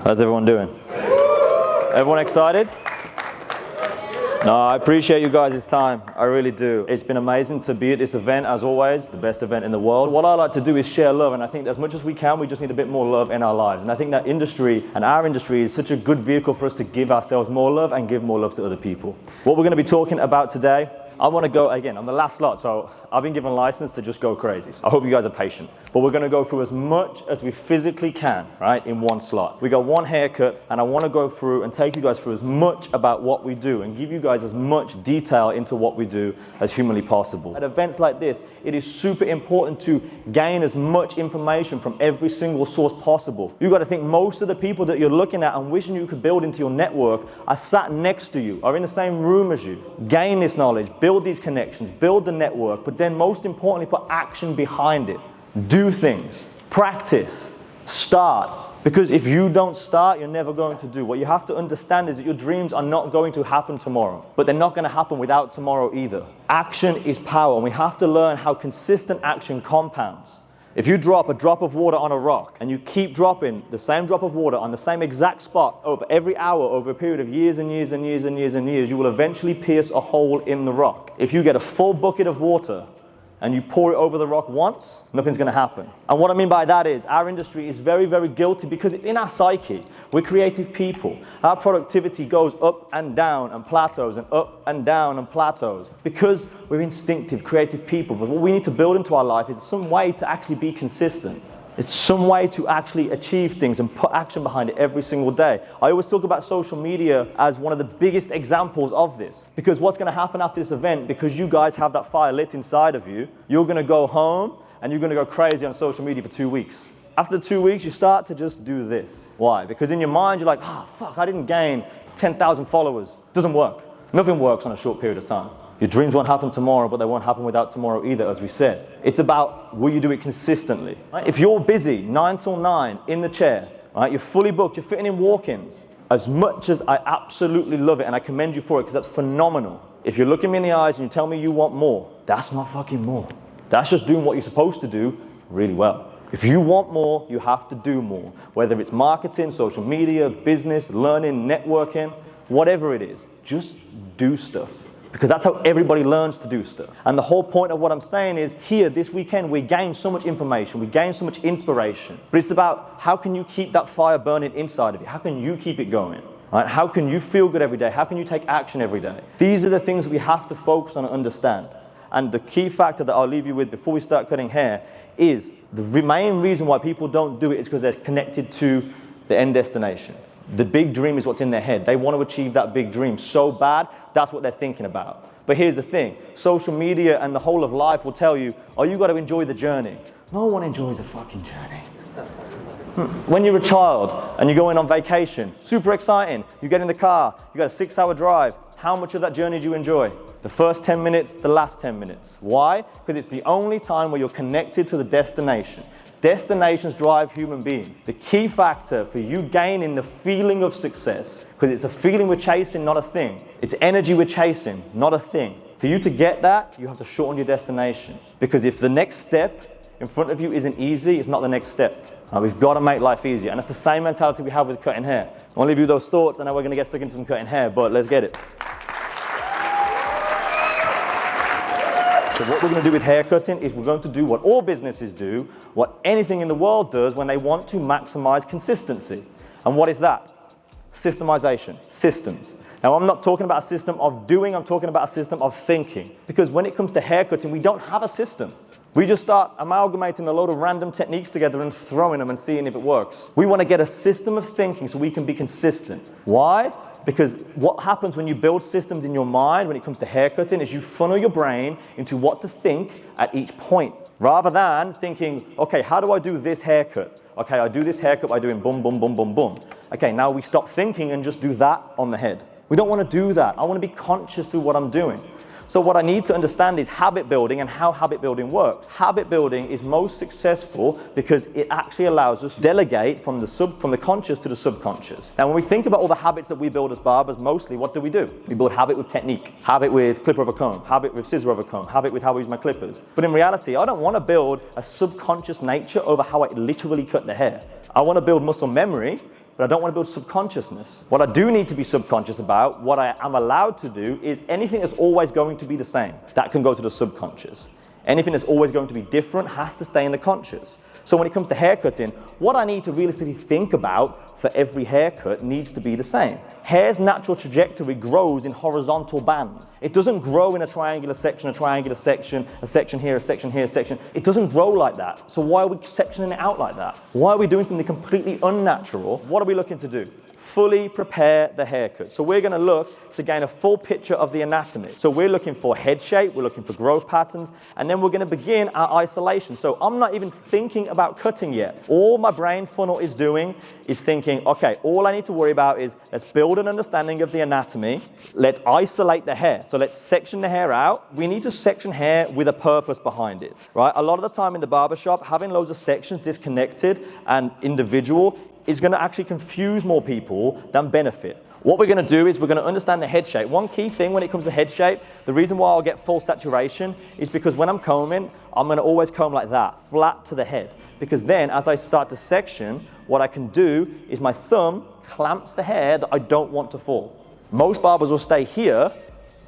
How's everyone doing? Everyone excited? No, I appreciate you guys' time. I really do. It's been amazing to be at this event, as always, the best event in the world. What I like to do is share love, and I think as much as we can, we just need a bit more love in our lives. And I think that industry and our industry is such a good vehicle for us to give ourselves more love and give more love to other people. What we're going to be talking about today, I want to go, again, on the last slot, so I've been given a license to just go crazy. So I hope you guys are patient. But we're going to go through as much as we physically can, right, in one slot. We got one haircut, and I want to go through and take you guys through as much about what we do and give you guys as much detail into what we do as humanly possible. At events like this, it is super important to gain as much information from every single source possible. You've got to think most of the people that you're looking at and wishing you could build into your network are sat next to you, are in the same room as you. Gain this knowledge, build these connections, build the network, but then most importantly, put action behind it. Do things, practice, start. Because if you don't start, you're never going to do. What you have to understand is that your dreams are not going to happen tomorrow, but they're not going to happen without tomorrow either. Action is power, and we have to learn how consistent action compounds. If you drop a drop of water on a rock and you keep dropping the same drop of water on the same exact spot over every hour over a period of years and years and years and years and years, you will eventually pierce a hole in the rock. If you get a full bucket of water and you pour it over the rock once, nothing's going to happen. And what I mean by that is our industry is very, very guilty because it's in our psyche. We're creative people. Our productivity goes up and down and plateaus and up and down and plateaus because we're instinctive, creative people. But what we need to build into our life is some way to actually be consistent. It's some way to actually achieve things and put action behind it every single day. I always talk about social media as one of the biggest examples of this. Because what's going to happen after this event, because you guys have that fire lit inside of you, you're going to go home and you're going to go crazy on social media for 2 weeks. After 2 weeks, you start to just do this. Why? Because in your mind, you're like, fuck, I didn't gain 10,000 followers. It doesn't work. Nothing works on a short period of time. Your dreams won't happen tomorrow, but they won't happen without tomorrow either, as we said. It's about will you do it consistently. Right? If you're busy 9 till 9 in the chair, right, you're fully booked, you're fitting in walk-ins, as much as I absolutely love it and I commend you for it because that's phenomenal. If you look at me in the eyes and you tell me you want more, that's not fucking more. That's just doing what you're supposed to do really well. If you want more, you have to do more. Whether it's marketing, social media, business, learning, networking, whatever it is, just do stuff. Because that's how everybody learns to do stuff. And the whole point of what I'm saying is here this weekend we gain so much information, we gain so much inspiration. But it's about how can you keep that fire burning inside of you? How can you keep it going? Right? How can you feel good every day? How can you take action every day? These are the things we have to focus on and understand. And the key factor that I'll leave you with before we start cutting hair is the main reason why people don't do it is because they're connected to the end destination. The big dream is what's in their head. They want to achieve that big dream so bad, that's what they're thinking about. But here's the thing, social media and the whole of life will tell you, oh, you got to enjoy the journey. No one enjoys a fucking journey. When you're a child and you're going on vacation, super exciting, you get in the car, you got a 6-hour drive, how much of that journey do you enjoy? The first 10 minutes, the last 10 minutes. Why? Because it's the only time where you're connected to the destination. Destinations drive human beings. The key factor for you gaining the feeling of success, because it's a feeling we're chasing, not a thing. It's energy we're chasing, not a thing. For you to get that, you have to shorten your destination. Because if the next step in front of you isn't easy, it's not the next step. We've got to make life easier. And it's the same mentality we have with cutting hair. I want to leave you those thoughts, and now we're going to get stuck into some cutting hair, but let's get it. So what we're going to do with haircutting is we're going to do what all businesses do, what anything in the world does when they want to maximize consistency. And what is that? Systemization, systems. Now I'm not talking about a system of doing, I'm talking about a system of thinking. Because when it comes to haircutting, we don't have a system. We just start amalgamating a load of random techniques together and throwing them and seeing if it works. We want to get a system of thinking so we can be consistent. Why? Because what happens when you build systems in your mind when it comes to haircutting is you funnel your brain into what to think at each point. Rather than thinking, okay, how do I do this haircut? Okay, I do this haircut by doing boom, boom, boom, boom, boom. Okay, now we stop thinking and just do that on the head. We don't want to do that. I want to be conscious through what I'm doing. So what I need to understand is habit building and how habit building works. Habit building is most successful because it actually allows us to delegate from the conscious to the subconscious. Now when we think about all the habits that we build as barbers, mostly what do? We build habit with technique, habit with clipper of a comb, habit with scissor of a comb, habit with how I use my clippers. But in reality, I don't want to build a subconscious nature over how I literally cut the hair. I want to build muscle memory but I don't want to build subconsciousness. What I do need to be subconscious about, what I am allowed to do, is anything that's always going to be the same. That can go to the subconscious. Anything that's always going to be different has to stay in the conscious. So when it comes to haircutting, what I need to realistically think about for every haircut needs to be the same. Hair's natural trajectory grows in horizontal bands. It doesn't grow in a triangular section, a section here, a section here, a section. It doesn't grow like that. So why are we sectioning it out like that? Why are we doing something completely unnatural? What are we looking to do? Fully prepare the haircut. So we're going to look to gain a full picture of the anatomy. So we're looking for head shape, we're looking for growth patterns, and then we're going to begin our isolation. So I'm not even thinking about cutting yet. All my brain funnel is doing is thinking, okay, all I need to worry about is let's build an understanding of the anatomy, let's isolate the hair. So let's section the hair out. We need to section hair with a purpose behind it, right? A lot of the time in the barbershop, having loads of sections disconnected and individual is going to actually confuse more people than benefit. What we're going to do is we're going to understand the head shape. One key thing when it comes to head shape, the reason why I'll get full saturation is because when I'm combing, I'm going to always comb like that, flat to the head. Because then as I start to section, what I can do is my thumb clamps the hair that I don't want to fall. Most barbers will stay here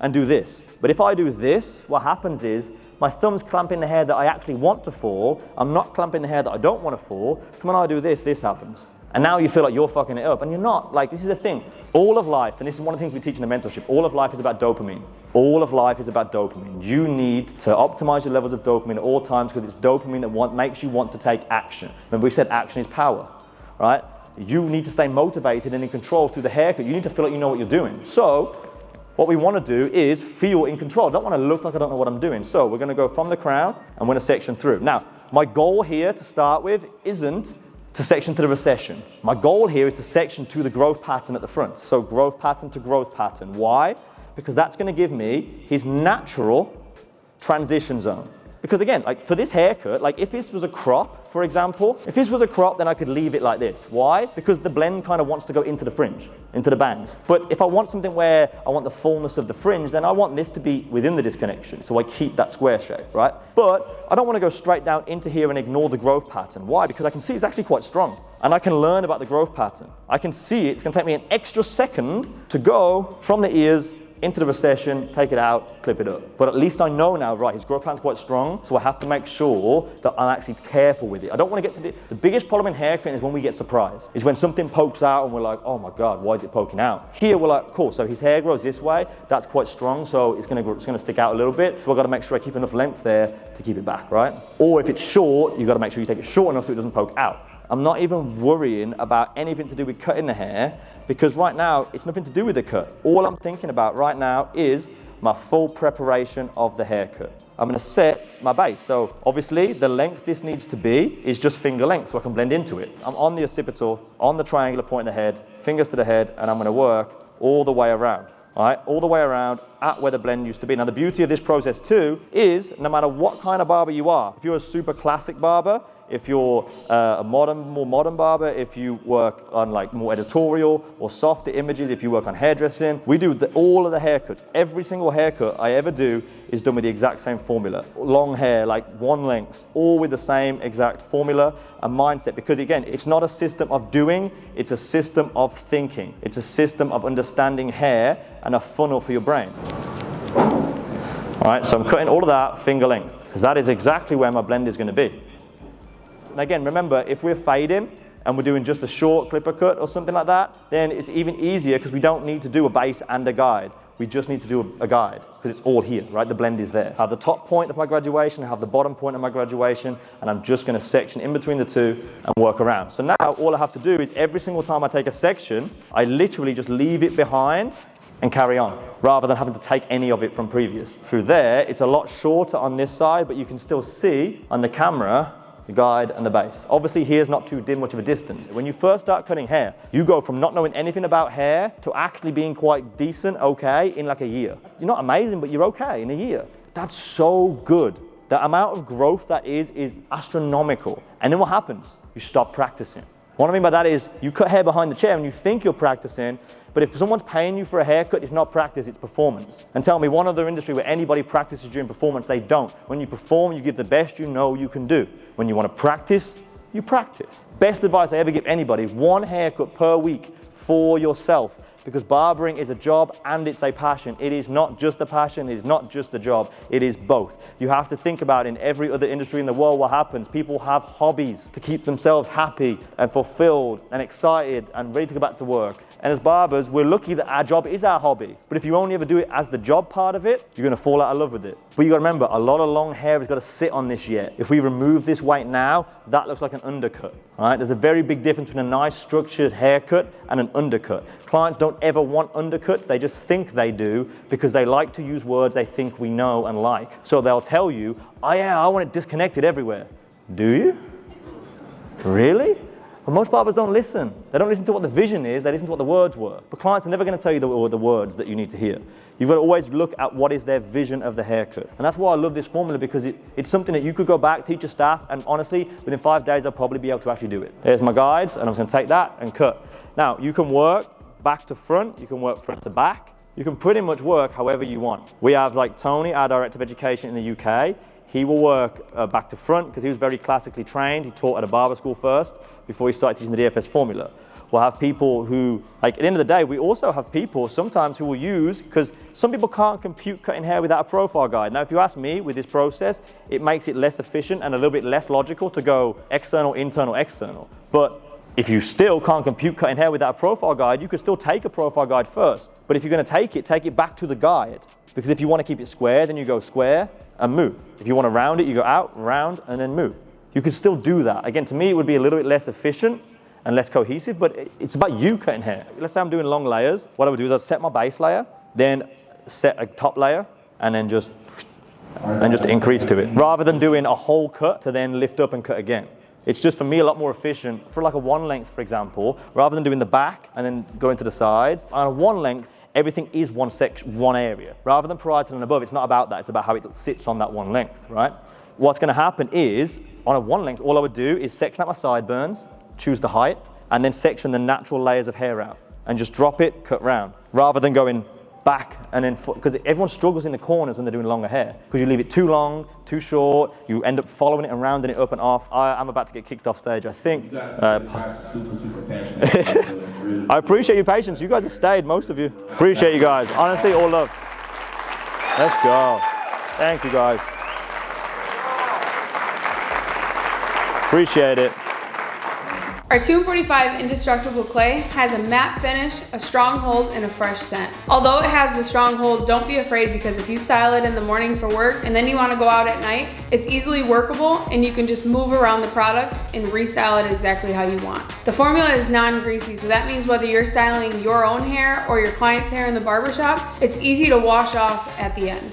and do this. But if I do this, what happens is my thumb's clamping the hair that I actually want to fall. I'm not clamping the hair that I don't want to fall. So when I do this, this happens. And now you feel like you're fucking it up, and you're not. Like, this is the thing. All of life, and this is one of the things we teach in the mentorship, all of life is about dopamine. All of life is about dopamine. You need to optimize your levels of dopamine at all times because it's dopamine that makes you want to take action. Remember we said action is power, right? You need to stay motivated and in control through the haircut. You need to feel like you know what you're doing. So what we want to do is feel in control. I don't want to look like I don't know what I'm doing. So we're going to go from the crown and we're going to section through. Now, my goal here to start with isn't to section to the recession. My goal here is to section to the growth pattern at the front. So growth pattern to growth pattern. Why? Because that's going to give me his natural transition zone. Because again, like for this haircut, like if this was a crop, for example, if this was a crop, then I could leave it like this. Why? Because the blend kind of wants to go into the fringe, into the bangs. But if I want something where I want the fullness of the fringe, then I want this to be within the disconnection. So I keep that square shape, right? But I don't want to go straight down into here and ignore the growth pattern. Why? Because I can see it's actually quite strong. And I can learn about the growth pattern. I can see it's going to take me an extra second to go from the ears into the recession, take it out, clip it up. But at least I know now, right, his growth pattern's quite strong, so I have to make sure that I'm actually careful with it. I don't want to get to the biggest problem in haircutting is when we get surprised, is when something pokes out and we're like, oh my God, why is it poking out? Here we're like, cool, so his hair grows this way, that's quite strong, so it's gonna stick out a little bit, so I've got to make sure I keep enough length there to keep it back, right? Or if it's short, you've got to make sure you take it short enough so it doesn't poke out. I'm not even worrying about anything to do with cutting the hair because right now it's nothing to do with the cut. All I'm thinking about right now is my full preparation of the haircut. I'm going to set my base. So obviously the length this needs to be is just finger length so I can blend into it. I'm on the occipital, on the triangular point of the head, fingers to the head, and I'm going to work all the way around. All right, all the way around at where the blend used to be. Now the beauty of this process too is no matter what kind of barber you are, if you're a super classic barber, if you're a more modern barber, if you work on like more editorial or softer images, if you work on hairdressing, we do all of the haircuts. Every single haircut I ever do is done with the exact same formula. Long hair, like one length, all with the same exact formula and mindset. Because again, it's not a system of doing, it's a system of thinking. It's a system of understanding hair and a funnel for your brain. All right, so I'm cutting all of that finger length because that is exactly where my blend is going to be. And again, remember, if we're fading and we're doing just a short clipper cut or something like that, then it's even easier because we don't need to do a base and a guide. We just need to do a guide because it's all here, right? The blend is there. I have the top point of my graduation, I have the bottom point of my graduation, and I'm just going to section in between the two and work around. So now all I have to do is every single time I take a section, I literally just leave it behind and carry on, rather than having to take any of it from previous. Through there, it's a lot shorter on this side, but you can still see on the camera the guide and the base. Obviously here's not too much of a distance. When you first start cutting hair, you go from not knowing anything about hair to actually being quite decent, okay, in like a year. You're not amazing, but you're okay in a year. That's so good. The amount of growth that is astronomical. And then what happens? You stop practicing. What I mean by that is you cut hair behind the chair and you think you're practicing, but if someone's paying you for a haircut, it's not practice, it's performance. And tell me one other industry where anybody practices during performance, they don't. When you perform, you give the best you know you can do. When you want to practice, You practice. Best advice I ever give anybody, 1 haircut per week for yourself. Because barbering is a job and it's a passion. It is not just a passion, it is not just a job, it is both. You have to think about in every other industry in the world what happens. People have hobbies to keep themselves happy and fulfilled and excited and ready to go back to work. And as barbers, we're lucky that our job is our hobby. But if you only ever do it as the job part of it, you're gonna fall out of love with it. But you gotta remember, a lot of long hair has gotta sit on this yet. If we remove this weight now, that looks like an undercut, all right? There's a very big difference between a nice structured haircut and an undercut. Clients don't ever want undercuts, they just think they do because they like to use words they think we know and like. So they'll tell you, oh yeah, I want it disconnected everywhere. Do you? Really? But most barbers don't listen. They don't listen to what the vision is, they listen to what the words were. But clients are never gonna tell you the words that you need to hear. You've got to always look at what is their vision of the haircut. And that's why I love this formula, because it's something that you could go back, teach your staff, and honestly, within 5 days, they'll probably be able to actually do it. There's my guides, and I'm just gonna take that and cut. Now, you can work back to front, you can work front to back. You can pretty much work however you want. We have like Tony, our Director of Education in the UK. He will work back to front because he was very classically trained. He taught at a barber school first before he started teaching the DFS formula. We'll have people who, like at the end of the day, we also have people sometimes who will use, because some people can't compute cutting hair without a profile guide. Now, if you ask me, with this process, it makes it less efficient and a little bit less logical to go external, internal, external. But if you still can't compute cutting hair without a profile guide, you could still take a profile guide first. But if you're gonna take it back to the guide. Because if you wanna keep it square, then you go square and move. If you wanna round it, you go out, round, and then move. You could still do that. Again, to me, it would be a little bit less efficient and less cohesive, but it's about you cutting hair. Let's say I'm doing long layers. What I would do is I'd set my base layer, then set a top layer, and then just increase to it. Rather than doing a whole cut to then lift up and cut again. It's just, for me, a lot more efficient. For like a 1 length, for example, rather than doing the back and then going to the sides, on a 1 length, everything is one section, one area. Rather than parietal and above, it's not about that. It's about how it sits on that 1 length, right? What's gonna happen is, on a 1 length, all I would do is section out my sideburns, choose the height, and then section the natural layers of hair out, and just drop it, cut round, rather than going back and then, because everyone struggles in the corners when they're doing longer hair, because you leave it too long, too short, you end up following it and rounding it up and off. I'm about to get kicked off stage, I think. You guys are super passionate. I appreciate your patience. You guys have stayed, most of you. Appreciate you guys. Honestly, all love. Let's go. Thank you guys. Appreciate it. Our 245 Indestructible Clay has a matte finish, a strong hold, and a fresh scent. Although it has the strong hold, don't be afraid, because if you style it in the morning for work and then you want to go out at night, it's easily workable and you can just move around the product and restyle it exactly how you want. The formula is non-greasy, so that means whether you're styling your own hair or your client's hair in the barbershop, it's easy to wash off at the end.